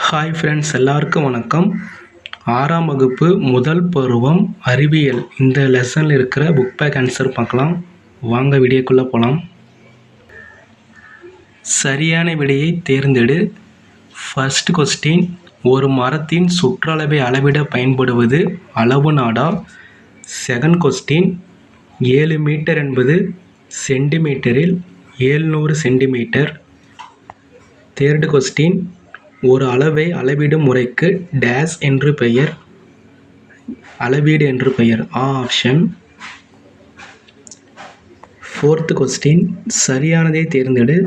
Hi friends, எல்லாருக்கும் வணக்கம். 6ஆம் வகுப்பு முதல் பருவம் அறிவியல் இந்த லெசனில் இருக்கிற புக் பேக் ஆன்சர் பார்க்கலாம். வாங்க வீடியோக்குள்ளே போகலாம். சரியான விடையை தேர்ந்தெடு. ஃபர்ஸ்ட் கொஸ்டின், ஒரு மரத்தின் சுற்றளவை அளவிட பயன்படுவது அளவு நாடா? செகண்ட் கொஸ்டின், 7 மீட்டர் என்பது சென்டிமீட்டரில் 700 சென்டிமீட்டர். தேர்டு கொஸ்டின், ஒரு அளவை அளவிடும் முறைக்கு டேஸ் என்று பெயர்? அளவீடு என்று பெயர். ஆப்ஷன். ஃபோர்த் கொஸ்டின், சரியானதை தேர்ந்தெடு.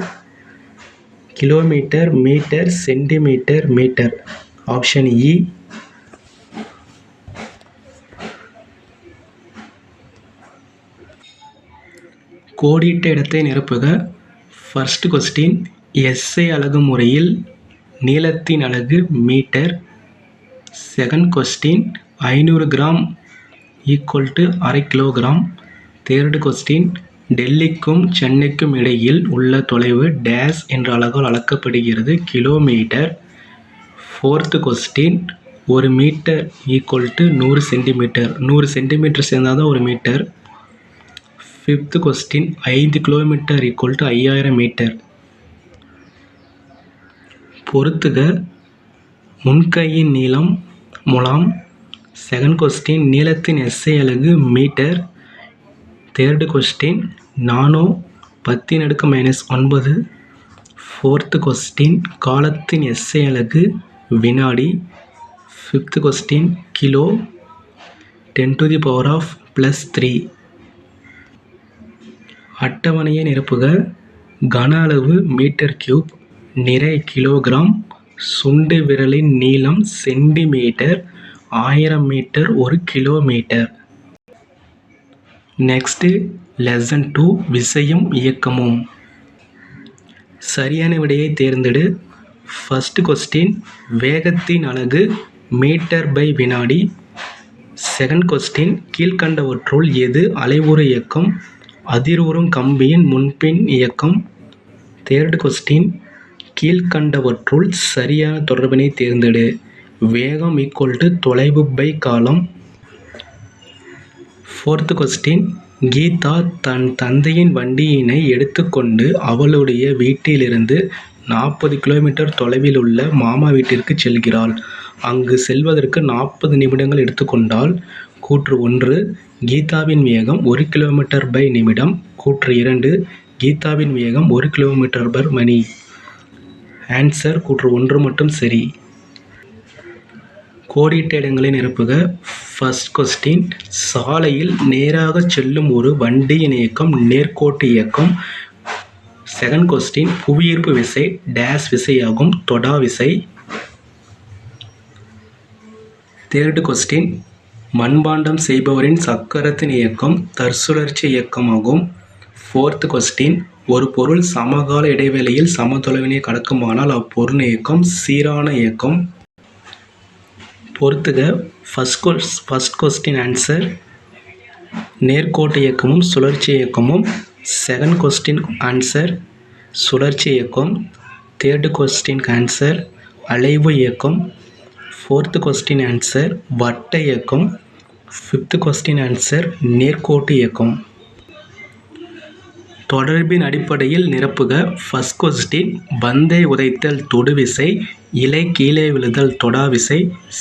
Kilometre, metre, centimetre, metre. Option இ. கோடிட்ட இடத்தை நிரப்புக. ஃபர்ஸ்ட் கொஸ்டின், எஸ்ஐ அலகு முறையில் நீளத்தின் அலகு metre. Second question, 500 gram equal to அரை கிலோகிராம். தேர்டு கொஸ்டின், டெல்லிக்கும் சென்னைக்கும் இடையில் உள்ள தொலைவு டேஸ் என்ற அலகால் அளக்கப்படுகிறது, கிலோமீட்டர். ஃபோர்த்து கொஸ்டின், ஒரு metre equal to 100 centimetre. 100 centimetre சேர்ந்தால் தான் ஒரு metre. Fifth question, 5 kilometre equal to 5000 metre. பொறுத்துக. முன்கையின் நீளம் முலாம். செகண்ட் கொஸ்டின், நீளத்தின் எஸ்ஐ அலகு metre. Third question, nano 10⁻⁻9. Fourth question, காலத்தின் எஸ்ஐ அலகு வினாடி. Fifth question, kilo 10⁻+3. அட்டவணையை நிரப்புக. கன அளவு மீட்டர் கியூப், நிறை கிலோகிராம், சுண்டு விரலின் நீளம் சென்டிமீட்டர், 1000 மீட்டர் ஒரு கிலோமீட்டர். நெக்ஸ்ட் லெசன் 2, விசையும் இயக்கமும். சரியான விடையை தேர்ந்தெடு. ஃபர்ஸ்ட் கொஸ்டின், வேகத்தின் அலகு மீட்டர் பை வினாடி. செகண்ட் கொஸ்டின், கீழ்கண்டவற்றுள் எது அலைவுறு இயக்கம்? அதிர்வுறும் கம்பியின் முன்பின் இயக்கம். தேர்டு கொஸ்டின், கீழ்கண்டவற்றுள் சரியான தொடர்பினை தேர்ந்தெடு. வேகம் ஈக்குவல் டு தொலைவு பை காலம். ஃபோர்த்து கொஸ்டின், கீதா தன் தந்தையின் வண்டியினை எடுத்துக்கொண்டு அவளுடைய வீட்டிலிருந்து 40 கிலோமீட்டர் தொலைவில் உள்ள மாமா வீட்டிற்கு செல்கிறாள். அங்கு செல்வதற்கு 40 நிமிடங்கள் எடுத்துக்கொண்டால். கூற்று 1, கீதாவின் வேகம் 1 கிலோமீட்டர் பை நிமிடம். கூற்று 2, கீதாவின் வேகம் 1 கிலோமீட்டர் பர் மணி. ஆன்சர் கூற்று 1 மட்டும் சரி. கோடிட்ட இடங்களை நிரப்புக. ஃபர்ஸ்ட் கொஸ்டின், சாலையில் நேராக செல்லும் ஒரு வண்டியின் இயக்கம் நேர்கோட்டு இயக்கம். செகண்ட் கொஸ்டின், புவியீர்ப்பு விசை டேஸ் விசையாகும், தொடா விசை. தேர்டு கொஸ்டின், மண்பாண்டம் செய்பவரின் சக்கரத்தின் இயக்கம் தற்சுழற்சி இயக்கமாகும். ஃபோர்த் கொஸ்டின், ஒரு பொருள் சமகால இடைவெளியில் சமதொலைவினை கடக்குமானால் அப்பொருள் இயக்கம் சீரான இயக்கம். பொறுத்துக. ஃபர்ஸ்ட் கொஸ்டின் ஆன்சர் நேர்கோட்டு இயக்கமும் சுழற்சி இயக்கமும். செகண்ட் கொஸ்டின் ஆன்சர் சுழற்சி இயக்கம். தேர்டு கொஸ்டின் ஆன்சர் அலைவு இயக்கம். ஃபோர்த்து கொஸ்டின் ஆன்சர் வட்ட இயக்கம். ஃபிஃப்த் கொஸ்டின் ஆன்சர் நேர்கோட்டு இயக்கம். தொடர்பின் அடிப்படையில் நிரப்புக. ஃபர்ஸ்ட் கொஸ்டின், பந்தை உதைத்தல் தொடுவிசை, இலை கீழே விழுதல் தொடா விசை.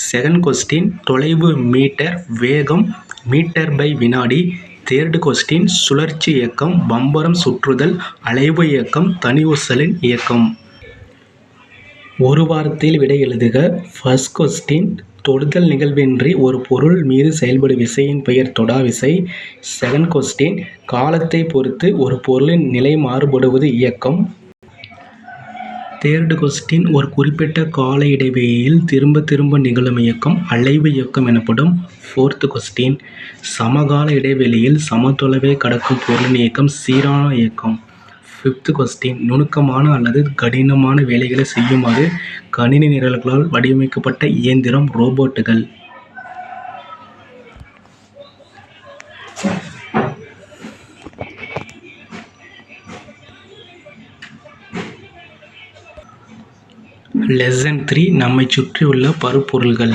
செகண்ட் கொஸ்டின், தொலைவு மீட்டர், வேகம் மீட்டர் பை வினாடி. தேர்டு கொஸ்டின், சுழற்சி இயக்கம், பம்பரம் சுற்றுதல், அலைவு இயக்கம், தனி ஊசலின் இயக்கம். ஒரு வார்த்தையில் விடை எழுதுக. ஃபர்ஸ்ட் கொஸ்டின், தொடுதல் நிகழ்வின்றி ஒரு பொருள் மீது செயல்படும் விசையின் பெயர் தொடா விசை. செகண்ட் கொஸ்டின், காலத்தை பொறுத்து ஒரு பொருளின் நிலை மாறுபடுவது இயக்கம். தேர்டு கொஸ்டின், ஒரு குறிப்பிட்ட கால இடைவெளியில் திரும்ப திரும்ப நிகழும் இயக்கம் அலைவு இயக்கம் எனப்படும். ஃபோர்த்து கொஸ்டின், சமகால இடைவெளியில் சமதொலைவை கடக்கும் பொருளின் இயக்கம் சீரான இயக்கம். ஃபிஃப்த் கொஸ்டின், நுணுக்கமான அல்லது கடினமான வேலைகளை செய்யுமாறு கணினி நிரல்களால் வடிவமைக்கப்பட்ட இயந்திரம் ரோபோட்டுகள். லெசன் 3 நம்மை சுற்றியுள்ள பருப்பொருள்கள்.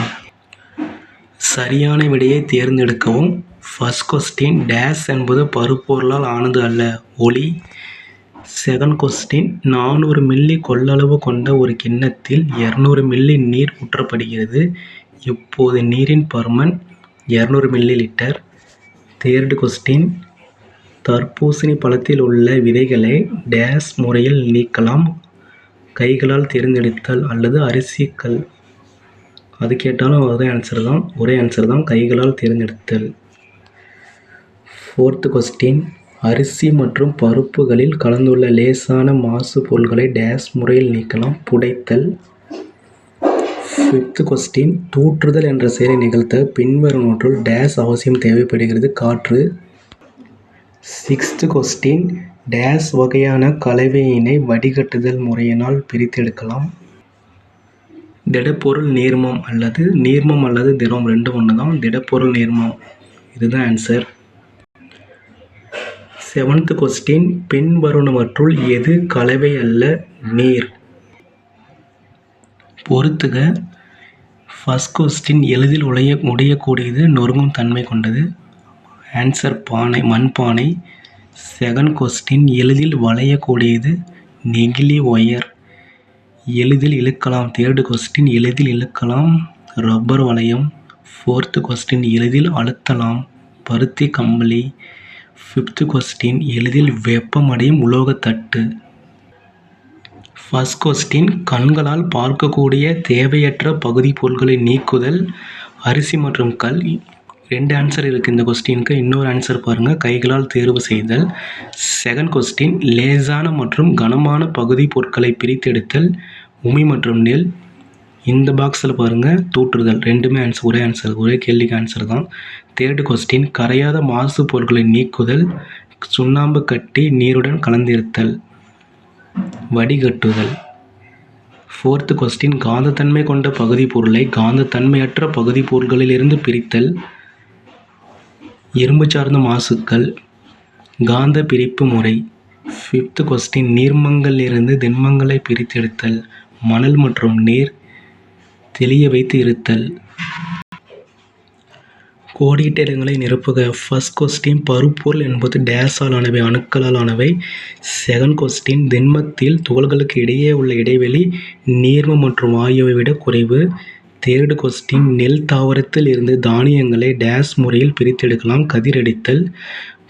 சரியான விடையை தேர்ந்தெடுக்கவும். ஃபர்ஸ்ட் கொஸ்டின் டேஸ் என்பது பருப்பொருளால் ஆனது அல்ல, ஒளி. செகண்ட் கொஸ்டின் 400 மில்லி கொள்ளளவு கொண்ட ஒரு கிண்ணத்தில் 200 மில்லி நீர் ஊற்றப்படுகிறது. இப்போது நீரின் பருமன் 200 மில்லி லிட்டர். தேர்டு கொஸ்டின் தர்பூசணி பழத்தில் உள்ள விதைகளை டேஸ் முறையில் நீக்கலாம், கைகளால் தேர்ந்தெடுத்தல் அல்லது அரிசிகள். அது கேட்டாலும் ஒரே ஆன்சர் தான், கைகளால் தேர்ந்தெடுத்தல். ஃபோர்த்து கொஸ்டின் அரிசி மற்றும் பருப்புகளில் கலந்துள்ள லேசான மாசு பொருட்களை டேஸ் முறையில் நீக்கலாம், புடைத்தல். ஃபிஃப்த் கொஸ்டின் தூற்றுதல் என்ற செயலை நிகழ்த்த பின்வருவனவற்றுள் டேஸ் அவசியம் தேவைப்படுகிறது, காற்று. சிக்ஸ்த் கொஸ்டின் டேஸ் வகையான கலவையினை வடிகட்டுதல் முறையினால் பிரித்தெடுக்கலாம். திடப்பொருள் நீர்மம் அல்லது திரவம் ரெண்டும் ஒன்று தான். திடப்பொருள் நீர்மம், இதுதான் ஆன்சர். செவன்த் கொஸ்டின் பின்வருவனவற்றுள் எது கலவை அல்ல, நீர். பொறுத்துக. ஃபர்ஸ்ட் கொஸ்டின் எளிதில் உடையக்கூடியது, நொறுங்கும் தன்மை கொண்டது. ஆன்சர் பானை, மண்பானை. செகண்ட் கொஸ்டின் எளிதில் வளையக்கூடியது, நெகிழி ஒயர். எளிதில் இழுக்கலாம். தேர்டு கொஸ்டின் எளிதில் இழுக்கலாம், ரப்பர் வளையம். ஃபோர்த்து கொஸ்டின் எளிதில் அழுத்தலாம், பருத்தி கம்பளி. ஃபிஃப்த் கொஸ்டின் எளிதில் வெப்பமடையும் உலோகத்தட்டு. ஃபர்ஸ்ட் கொஸ்டின் கண்களால் பார்க்கக்கூடிய தேவையற்ற பகுதி பொருட்களை நீக்குதல், அரிசி மற்றும் கல். 2 ஆன்சர் இருக்குது இந்த கொஸ்டினுக்கு. இன்னொரு ஆன்சர் பாருங்கள், கைகளால் தேர்வு செய்தல். செகண்ட் கொஸ்டின் லேசான மற்றும் கனமான பகுதி பொருட்களை பிரித்தெடுத்தல், உமி மற்றும் நெல். இந்த பாக்ஸில் பாருங்கள், தூற்றுதல். ரெண்டுமே ஒரே ஆன்சர், ஒரே கேள்விக்கு ஆன்சர் தான். தேர்டு கொஸ்டின் கரையாத மாசு பொருட்களை நீக்குதல், சுண்ணாம்பு கட்டி நீருடன் கலந்திருத்தல், வடிகட்டுதல். ஃபோர்த்து கொஸ்டின் காந்தத்தன்மை கொண்ட பகுதி பொருளை காந்தத்தன்மையற்ற பகுதி பொருட்களிலிருந்து பிரித்தல், இரும்பு சார்ந்த மாசுக்கள், காந்த பிரிப்பு முறை. ஃபிஃப்த் கொஸ்டின் நீர்மங்களிலிருந்து திண்மங்களை பிரித்தெடுத்தல், மணல் மற்றும் நீர், தெளிய வைத்து இருத்தல். கோடிட்ட இடங்களை நிரப்புக. ஃபர்ஸ்ட் கொஸ்டின் பருப்பொருள் என்பது டேஸால் ஆனவை, அணுக்களால் ஆனவை. செகண்ட் கொஸ்டின் திண்மத்தில் துகள்களுக்கு இடையே உள்ள இடைவெளி நீர்மம் மற்றும் வாயுவை விட குறைவு. தேர்டு கொஸ்டின் நெல் தாவரத்தில் இருந்து தானியங்களை டேஸ் முறையில் பிரித்தெடுக்கலாம், கதிரடித்தல்.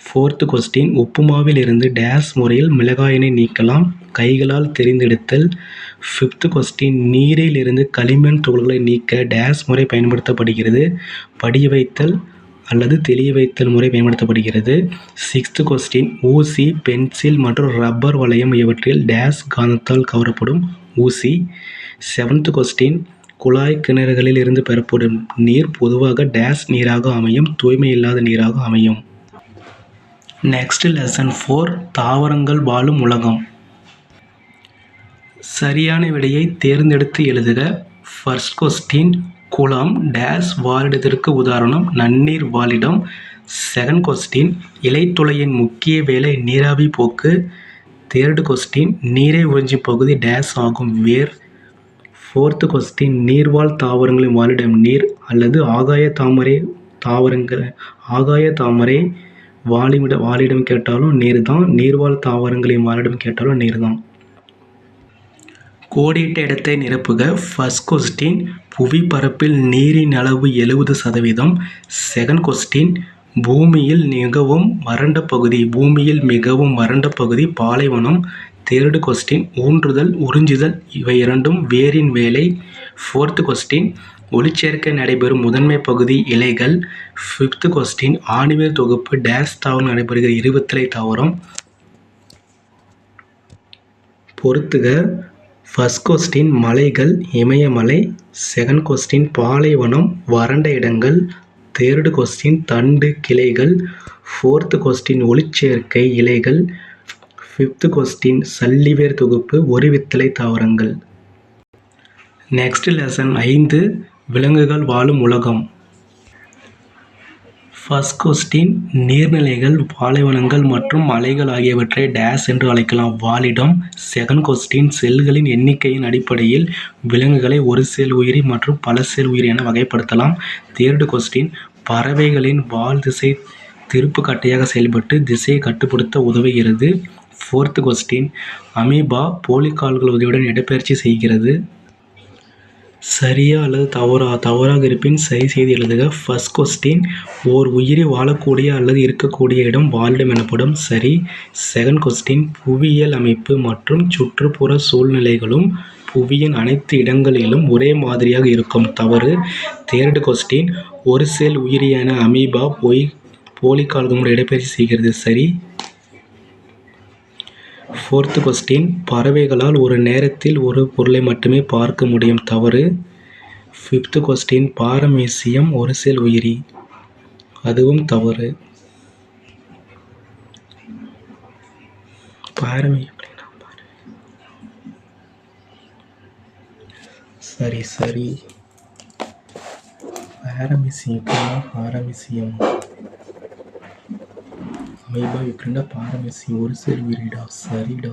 ஃபோர்த்து கொஸ்டின் உப்புமாவில் இருந்து டேஸ் முறையில் மிளகாயினை நீக்கலாம், கைகளால் தெரிந்தெடுத்தல். ஃபிஃப்த் கொஸ்டின் நீரில் இருந்து களிமண் துகள்களை நீக்க டேஸ் முறை பயன்படுத்தப்படுகிறது, படிய வைத்தல் அல்லது தெளிய வைத்தல் முறை பயன்படுத்தப்படுகிறது. சிக்ஸ்த் கொஸ்டின் ஊசி, பென்சில் மற்றும் ரப்பர் வளையம் இவற்றில் டேஸ் காந்தத்தால் கவரப்படும், ஊசி. செவன்த் கொஸ்டின் குழாய் கிணறுகளில் இருந்து பெறப்படும் நீர் பொதுவாக டேஸ் நீராக அமையும், தூய்மை இல்லாத நீராக அமையும். நெக்ஸ்ட் லெசன் 4 தாவரங்கள் வாழும் உலகம். சரியான விடையை தேர்ந்தெடுத்து எழுதுக. ஃபர்ஸ்ட் கொஸ்டின் குளம் டேஸ் வாழிடத்திற்கு உதாரணம், நன்னீர் வாழிடம். செகண்ட் கொஸ்டின் இலைத்துளையின் முக்கிய வேலை நீராவி போக்கு. தேர்டு கொஸ்டின் நீரை உறிஞ்சும் பகுதி டேஸ் ஆகும், வேர். ஃபோர்த்து கொஸ்டின் நீர்வாழ் தாவரங்களின் வாழிடம் நீர் அல்லது ஆகாய தாமரை வாழிடம் கேட்டாலும் நீர் தான், நீர்வாழ் தாவரங்களின் வாழிடம் கேட்டாலும் நீர் தான். கோடிட்ட இடத்தை நிரப்புக. ஃபர்ஸ்ட் கொஸ்டின் புவி பரப்பில் நீரின் அளவு 70%. செகண்ட் கொஸ்டின் பூமியில் மிகவும் வறண்ட பகுதி பாலைவனம். தேர்டு கொஸ்டின் ஊன்றுதல், உறிஞ்சுதல் இவை இரண்டும் வேரின் வேலை. ஃபோர்த்து கொஸ்டின் ஒளிச்சேர்க்கை நடைபெறும் முதன்மை பகுதி இலைகள். ஃபிஃப்த் கொஸ்டின் ஆணிவேர் தொகுப்பு டேஸ் தாவரம் நடைபெறுகிற இருபத்திலை தாவரம். பொறுத்துக. ஃபர்ஸ்ட் கொஸ்டின் மலைகள், இமயமலை. செகண்ட் கொஸ்டின் பாலைவனம், வறண்ட இடங்கள். தேர்டு கொஸ்டின் தண்டு, கிளைகள். ஃபோர்த்து கொஸ்டின் ஒளிச்சேர்க்கை, இலைகள். ஃபிஃப்த் கொஸ்டின் சல்லிவேர் தொகுப்பு, ஒரு வித்தலை தாவரங்கள். நெக்ஸ்ட் லெசன் 5 விலங்குகள் வாழும் உலகம். ஃபர்ஸ்ட் கொஸ்டின் நீர்நிலைகள், பாலைவனங்கள் மற்றும் மலைகள் ஆகியவற்றை டேஸ் என்று அழைக்கலாம். வாழிடம். செகண்ட் கொஸ்டின் செல்களின் எண்ணிக்கையின் அடிப்படையில் விலங்குகளை ஒரு செல் உயிரி மற்றும் பல செல் உயிரி என வகைப்படுத்தலாம். தேர்டு கொஸ்டின் பறவைகளின் வால் திசை திருப்புக்கட்டையாக செயல்பட்டு திசையை கட்டுப்படுத்த உதவுகிறது. ஃபோர்த் கொஸ்டின் அமீபா போலிகால்கள் உதவியுடன் இடப்பெயர்ச்சி செய்கிறது. சரியா அல்லது தவறாக இருப்பின் சரி செய்து எழுதுக. ஃபர்ஸ்ட் கொஸ்டின் ஓர் உயிரி வாழக்கூடிய அல்லது இருக்கக்கூடிய இடம் வாழிடம் எனப்படும். சரி. செகண்ட் கொஸ்டின் புவியியல் அமைப்பு மற்றும் சுற்றுப்புற சூழ்நிலைகளும் புவியின் அனைத்து இடங்களிலும் ஒரே மாதிரியாக இருக்கும். தவறு. தேர்டு கொஸ்டின் ஒரு செல் உயிரியான அமீபா போலிகால்களுடன் இடப்பெயர்ச்சி செய்கிறது. சரி. ஃபோர்த் கொஸ்டின் பறவைகளால் ஒரு நேரத்தில் ஒரு பொருளை மட்டுமே பார்க்க முடியும். தவறு. ஃபிஃப்த் கொஸ்டின் பாரமீசியம் ஒரு செல் உயிரி. அதுவும் தவறு. சரி. பாரமீசியம் அமீபா எப்படின்னா பாரமீசியம் ஒரு செல் உயிரிடா. சரிடா.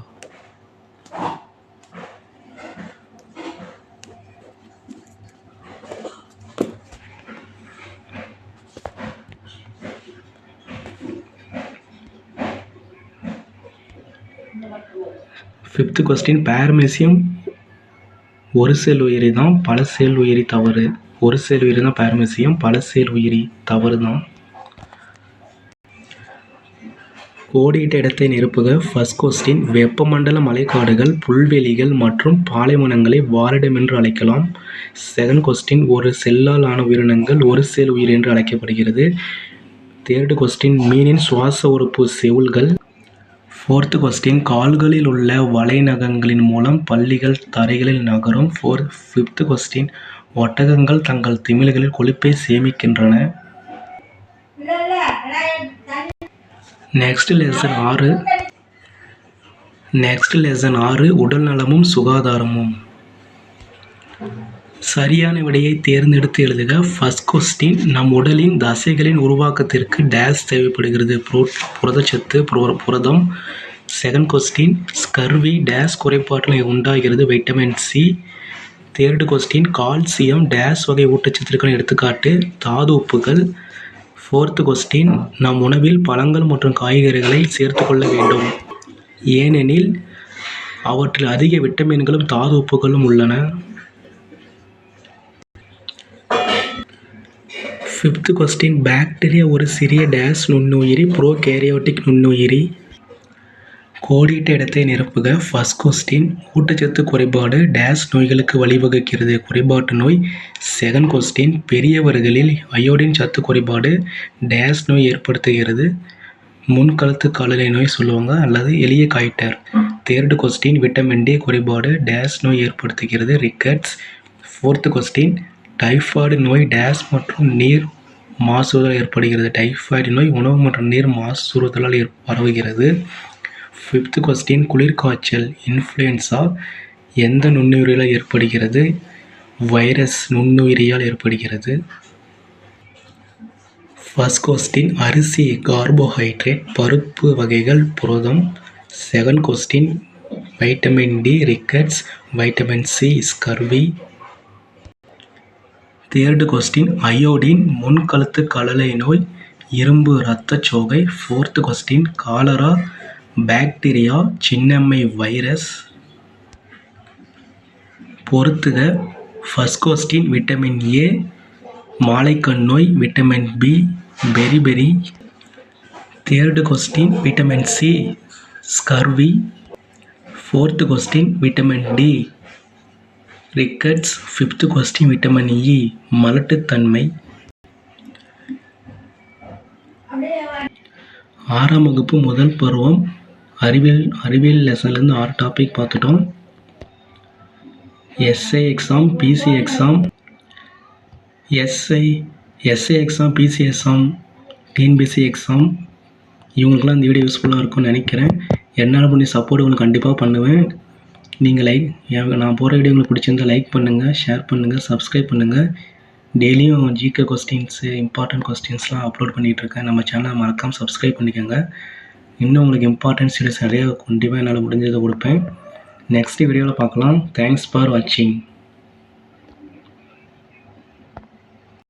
ஃபிஃப்த் கொஸ்டின் பாரமீசியம் ஒரு செல் உயிரி தான், பல செல் உயிரி. தவறு. ஒரு செல் உயிரி தான் பாரமீசியம், பல செல் உயிரி. தவறு தான். கோடியிட்ட இடத்தை நிரப்புக. ஃபர்ஸ்ட் கொஸ்டின் வெப்பமண்டல மழைக்காடுகள், புல்வெளிகள் மற்றும் பாலைவனங்களை வாழிடம் என்று அழைக்கலாம். செகண்ட் கொஸ்டின் ஒரு செல்லால் ஆன உயிரினங்கள் ஒரு செல் உயிரி என்று அழைக்கப்படுகிறது. தேர்டு கொஸ்டின் மீனின் சுவாச உறுப்பு செவுள்கள். ஃபோர்த் கொஸ்டின் கால்களில் உள்ள வலைநகங்களின் மூலம் பல்லிகள் தரைகளில் நகரும். ஃபிஃப்த் கொஸ்டின் ஒட்டகங்கள் தங்கள் திமில்களில் கொழுப்பை சேமிக்கின்றன. நெக்ஸ்ட் லெசன் 6 உடல் நலமும் சுகாதாரமும். சரியான விடையை தேர்ந்தெடுத்து எழுதுக. ஃபர்ஸ்ட் கொஸ்டின் நம் உடலின் தசைகளின் உருவாக்கத்திற்கு டேஸ் தேவைப்படுகிறது. புரதச்சத்து, புரதம். செகண்ட் கொஸ்டின் ஸ்கர்வி டேஸ் குறைபாட்டில் உண்டாகிறது. Vitamin C. Third question calcium days வகை ஊட்டச்சத்துக்களின் எடுத்துக்காட்டு. தாது உப்புகள். ஃபோர்த் கொஸ்டின் நம் உணவில் பழங்கள் மற்றும் காய்கறிகளை சேர்த்துக்கொள்ள வேண்டும், ஏனெனில் அவற்றில் அதிக விட்டமின்களும் தாது உப்புகளும் உள்ளன. ஃபிஃப்த் கொஸ்டின் பாக்டீரியா ஒரு சிறிய டேஸ் நுண்ணுயிரி, ப்ரோகேரியோட்டிக் நுண்ணுயிரி. கோடியிட்ட இடத்தை நிரப்புக. ஃபர்ஸ்ட் கொஸ்டின் ஊட்டச்சத்து குறைபாடு டேஸ் நோய்களுக்கு வழிவகுக்கிறது. குறைபாட்டு நோய். செகண்ட் கொஸ்டின் பெரியவர்களில் அயோடின் சத்து குறைபாடு டேஸ் நோய் ஏற்படுத்துகிறது. முன்கழுத்து காலலை நோய் சொல்லுவாங்க அல்லது எளிய goitre. Third question vitamin D குறைபாடு டேஸ் நோய் ஏற்படுத்துகிறது. ரிக்கெட்ஸ். ஃபோர்த் கொஸ்டின் டைஃபாய்டு நோய் டேஸ் மற்றும் நீர் மாசுறுதல் ஏற்படுகிறது. டைஃபாய்டு நோய் உணவு மற்றும் நீர் மாசுறுதலால் பரவுகிறது. ஃபிஃப்த் கொஸ்டின் குளிர்காய்ச்சல் இன்ஃப்ளூயன்ஸா எந்த நுண்ணுயிரியால் ஏற்படுகிறது? வைரஸ் நுண்ணுயிரியால் ஏற்படுகிறது. ஃபர்ஸ்ட் கொஸ்டின் அரிசி கார்போஹைட்ரேட், பருப்பு வகைகள் புரதம். Second question vitamin D rickets, vitamin C scurvy. Third question iodine முன்கழுத்து கழலை நோய், இரும்பு இரத்தச்சோகை. ஃபோர்த் கொஸ்டின் காலரா பாக்டீரியா, சின்னம்மை வைரஸ். பொறுத்துக. ஃபர்ஸ்ட் கொஸ்டின் விட்டமின் ஏ மாலைக்கண் நோய், vitamin B beriberi. Third question vitamin C scurvy. Fourth question vitamin D rickets. Fifth question vitamin E மலட்டுத்தன்மை. 6ஆம் வகுப்பு முதல் பருவம் அறிவியல் லெசன்லேருந்து 6 டாபிக் பார்த்துட்டோம். SI exam, PC exam, SI exam, PC exam, TNPC exam இவங்களுக்குலாம் இந்த வீடியோ யூஸ்ஃபுல்லாக இருக்கும்னு நினைக்கிறேன். என்னால் பண்ணி சப்போர்ட் உங்களுக்கு கண்டிப்பாக பண்ணுவேன். நீங்கள் நான் போகிற வீடியோ உங்களுக்கு பிடிச்சிருந்தால் லைக் பண்ணுங்கள், ஷேர் பண்ணுங்கள், சப்ஸ்கிரைப் பண்ணுங்கள். டெய்லியும் ஜிகே கொஸ்டின்ஸு, இம்பார்ட்டன்ட் கொஸ்டின்ஸ்லாம் அப்லோட் பண்ணிகிட்ருக்கேன். நம்ம சேனலை மறக்காமல் சப்ஸ்கிரைப் பண்ணிக்கோங்க. இன்னும் உங்களுக்கு இம்பார்ட்டன்ட் ஸ்டடீஸ் நிறைய கண்டிப்பாக என்னால் முடிஞ்சதை கொடுப்பேன். நெக்ஸ்ட் வீடியோவில் பார்க்கலாம். தேங்க்ஸ் ஃபார் வாட்சிங்.